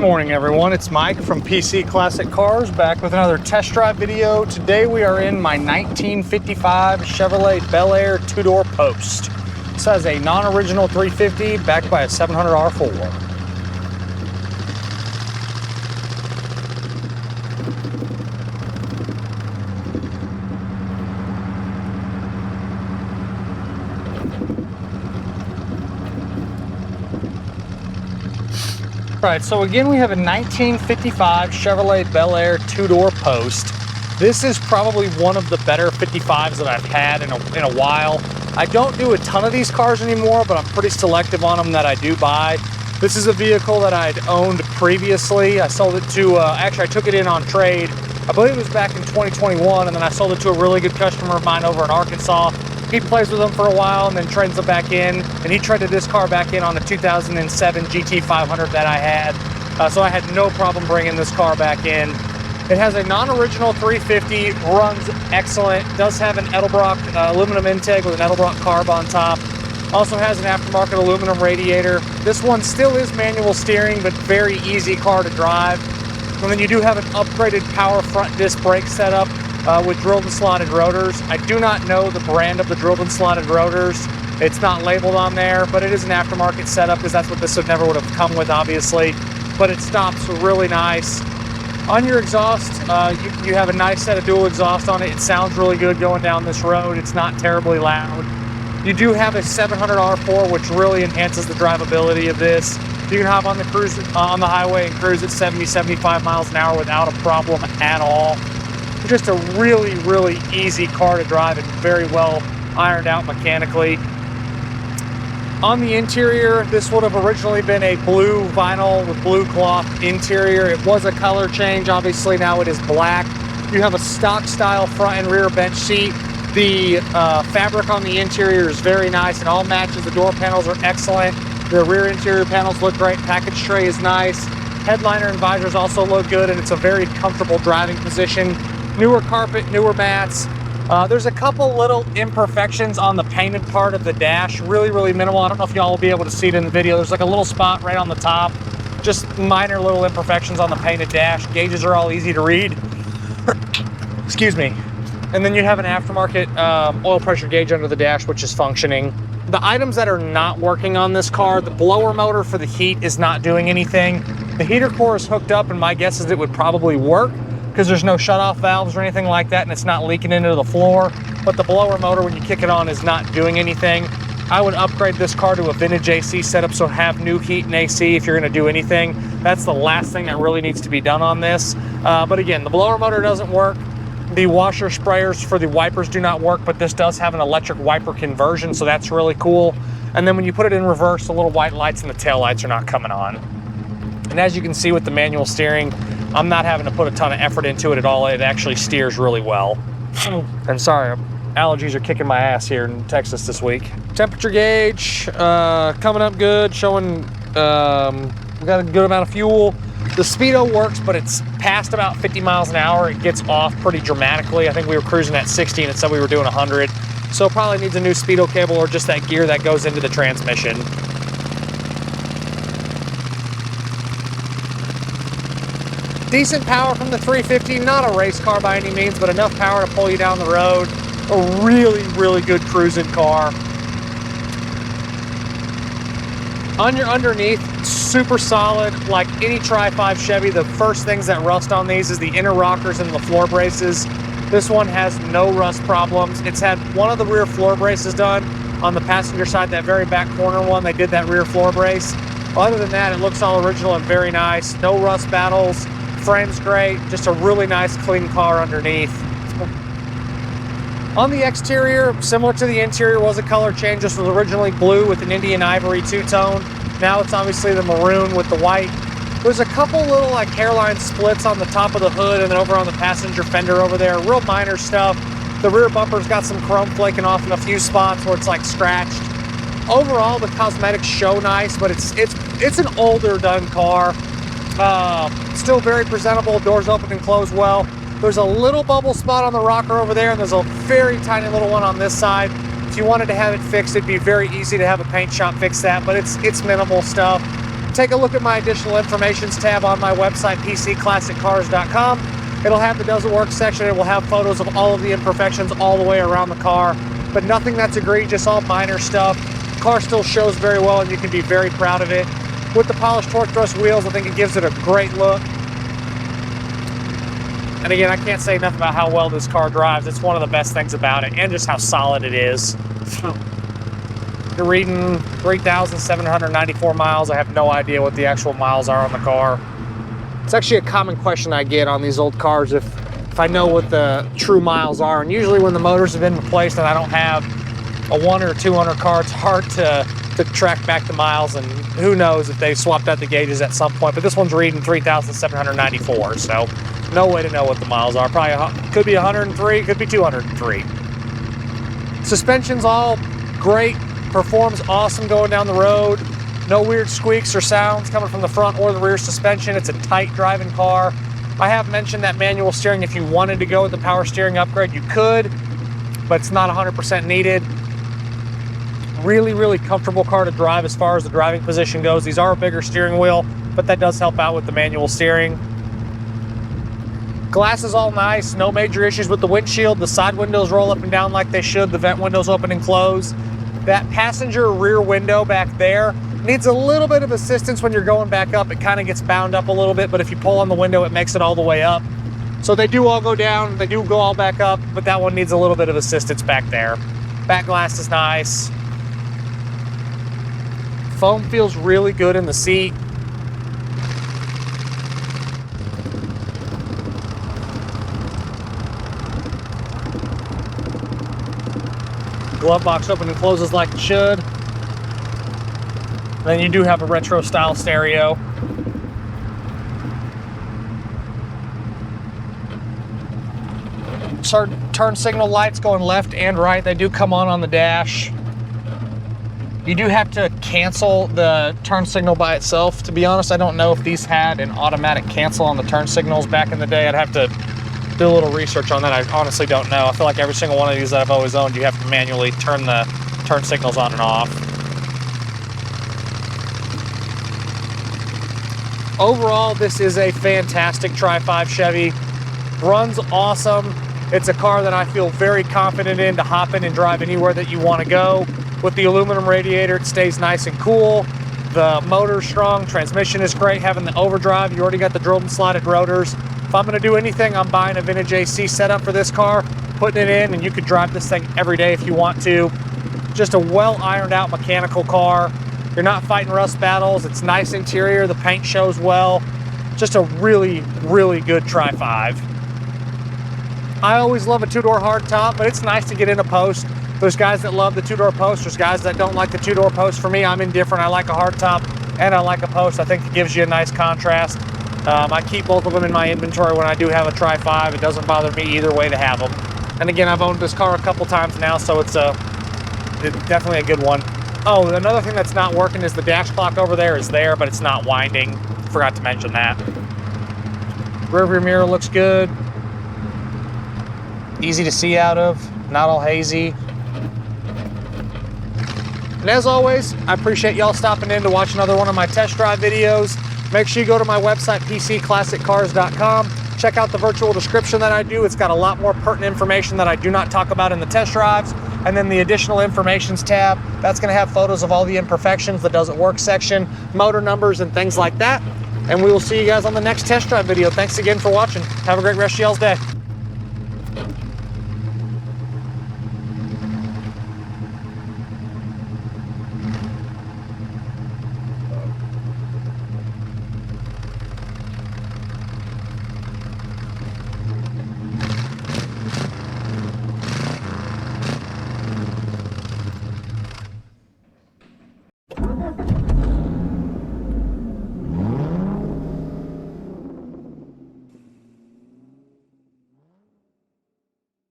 morning everyone, it's Mike from PC Classic Cars back with another test drive video. Today we are in my 1955 Chevrolet Bel Air two-door Post. This has a non-original 350 backed by a 700 R4. Right, so again we have a 1955 Chevrolet Bel Air two-door Post. This is probably one of the better 55s that I've had in a while. I don't do a ton of these cars anymore, but I'm pretty selective on them that I do buy. This is a vehicle that I'd owned previously. I sold it to, actually I took it in on trade. I believe it was back in 2021, and then I sold it to a really good customer of mine over in Arkansas. He plays with them for a while and then trades them back in, and he traded this car back in on the 2007 GT500 that I had. So I had no problem bringing this car back in. It has a non-original 350, runs excellent, does have an Edelbrock aluminum intake with an Edelbrock carb on top. Also has an aftermarket aluminum radiator. This one still is manual steering, but very easy car to drive. And then you do have an upgraded power front disc brake setup with drilled and slotted rotors. I do not know the brand of the drilled and slotted rotors. It's not labeled on there, but it is an aftermarket setup because that's what this would never would have come with, obviously. But it stops really nice. On your exhaust, you have a nice set of dual exhaust on it. It sounds really good going down this road. It's not terribly loud. You do have a 700 R4, which really enhances the drivability of this. You can hop on the highway and cruise at 70, 75 miles an hour without a problem at all. Just a really, really easy car to drive and very well ironed out mechanically. On the interior, this would have originally been a blue vinyl with blue cloth interior. It was a color change, obviously now it is black. You have a stock style front and rear bench seat. The fabric on the interior is very nice. It all matches. The door panels are excellent. The rear interior panels look great. Package tray is nice. Headliner and visors also look good, and it's a very comfortable driving position. Newer carpet, newer mats. There's a couple little imperfections on the painted part of the dash. Really, really minimal. I don't know if y'all will be able to see it in the video. There's like a little spot right on the top. Just minor little imperfections on the painted dash. Gauges are all easy to read. Excuse me. And then you have an aftermarket oil pressure gauge under the dash, which is functioning. The items that are not working on this car, the blower motor for the heat is not doing anything. The heater core is hooked up, and my guess is it would probably work because there's no shutoff valves or anything like that, and it's not leaking into the floor. But the blower motor, when you kick it on, is not doing anything. I would upgrade this car to a vintage AC setup, so have new heat and AC if you're gonna do anything. That's the last thing that really needs to be done on this. But again, the blower motor doesn't work. The washer sprayers for the wipers do not work, but this does have an electric wiper conversion, so that's really cool. And then when you put it in reverse, the little white lights and the tail lights are not coming on. And as you can see with the manual steering, I'm not having to put a ton of effort into it at all. It actually steers really well. And sorry, allergies are kicking my ass here in Texas this week. Temperature gauge, coming up good, showing we got a good amount of fuel. The speedo works, but it's past about 50 miles an hour. It gets off pretty dramatically. I think we were cruising at 60 and it said we were doing 100. So probably needs a new speedo cable or just that gear that goes into the transmission. Decent power from the 350, not a race car by any means, but enough power to pull you down the road. A really, really good cruising car. On your underneath, super solid. Like any Tri-5 Chevy, the first things that rust on these is the inner rockers and the floor braces. This one has no rust problems. It's had one of the rear floor braces done on the passenger side, that very back corner one. They did that rear floor brace. Other than that, it looks all original and very nice. No rust battles. Frame's great. Just a really nice, clean car underneath. On the exterior, similar to the interior, was a color change. This was originally blue with an Indian Ivory two-tone. Now it's obviously the maroon with the white. There's a couple little like hairline splits on the top of the hood and then over on the passenger fender over there. Real minor stuff. The rear bumper's got some chrome flaking off in a few spots where it's like scratched. Overall, the cosmetics show nice, but it's an older done car. Still very presentable. Doors open and close well. There's a little bubble spot on the rocker over there, and there's a very tiny little one on this side. If you wanted to have it fixed, it'd be very easy to have a paint shop fix that, but it's minimal stuff. take a look at my additional informations tab on my website, pcclassiccars.com. It'll have the doesn't work section. It will have photos of all of the imperfections all the way around the car, but nothing that's egregious, all minor stuff. The car still shows very well and you can be very proud of it. With the polished torque thrust wheels, I think it gives it a great look. And again, I can't say enough about how well this car drives. It's one of the best things about it, and just how solid it is. You're reading 3,794 miles. I have no idea what the actual miles are on the car. It's actually a common question I get on these old cars if I know what the true miles are. And usually when the motors have been replaced and I don't have a 100 or 200 car, it's hard to track back the miles, and who knows if they swapped out the gauges at some point. But this one's reading 3,794, so no way to know what the miles are. Probably could be 103, could be 203. Suspension's all great, performs awesome going down the road. No weird squeaks or sounds coming from the front or the rear suspension. It's a tight driving car. I have mentioned that manual steering. If you wanted to go with the power steering upgrade, you could, but it's not 100% needed. Really, really comfortable car to drive as far as the driving position goes. These are a bigger steering wheel, but that does help out with the manual steering. Glass is all nice, no major issues with the windshield. The side windows roll up and down like they should. The vent windows open and close. That passenger rear window back there needs a little bit of assistance when you're going back up. It kind of gets bound up a little bit, but if you pull on the window, it makes it all the way up. So they do all go down, they do go all back up, but that one needs a little bit of assistance back there. Back glass is nice. Foam feels really good in the seat. Glove box open and closes like it should. Then you do have a retro style stereo. Turn signal lights going left and right, they do come on the dash. You do have to cancel the turn signal by itself. To be honest, I don't know if these had an automatic cancel on the turn signals back in the day. I'd have to do a little research on that. I honestly don't know. I feel like every single one of these that I've always owned, you have to manually turn the turn signals on and off. Overall, this is a fantastic Tri-5 Chevy. Runs awesome. It's a car that I feel very confident in to hop in and drive anywhere that you want to go. With the aluminum radiator, it stays nice and cool. The motor's strong, transmission is great. Having the overdrive, you already got the drilled and slotted rotors. If I'm gonna do anything, I'm buying a vintage AC setup for this car, putting it in, and you could drive this thing every day if you want to. Just a well ironed out mechanical car. You're not fighting rust battles. It's nice interior, the paint shows well. Just a really, really good Tri-5. I always love a two-door hardtop, but it's nice to get in a post. There's guys that love the two-door post. There's guys that don't like the two-door post. For me, I'm indifferent. I like a hardtop and I like a post. I think it gives you a nice contrast. I keep both of them in my inventory when I do have a Tri-5. It doesn't bother me either way to have them. And again, I've owned this car a couple times now, so it's definitely a good one. Oh, another thing that's not working is the dash clock over there is there, but it's not winding. Forgot to mention that. Rear view mirror looks good. Easy to see out of, not all hazy. And as always, I appreciate y'all stopping in to watch another one of my test drive videos. Make sure you go to my website, pcclassiccars.com. Check out the virtual description that I do. It's got a lot more pertinent information that I do not talk about in the test drives. And then the additional informations tab, that's gonna have photos of all the imperfections, the doesn't work section, motor numbers, and things like that. And we will see you guys on the next test drive video. Thanks again for watching. Have a great rest of y'all's day.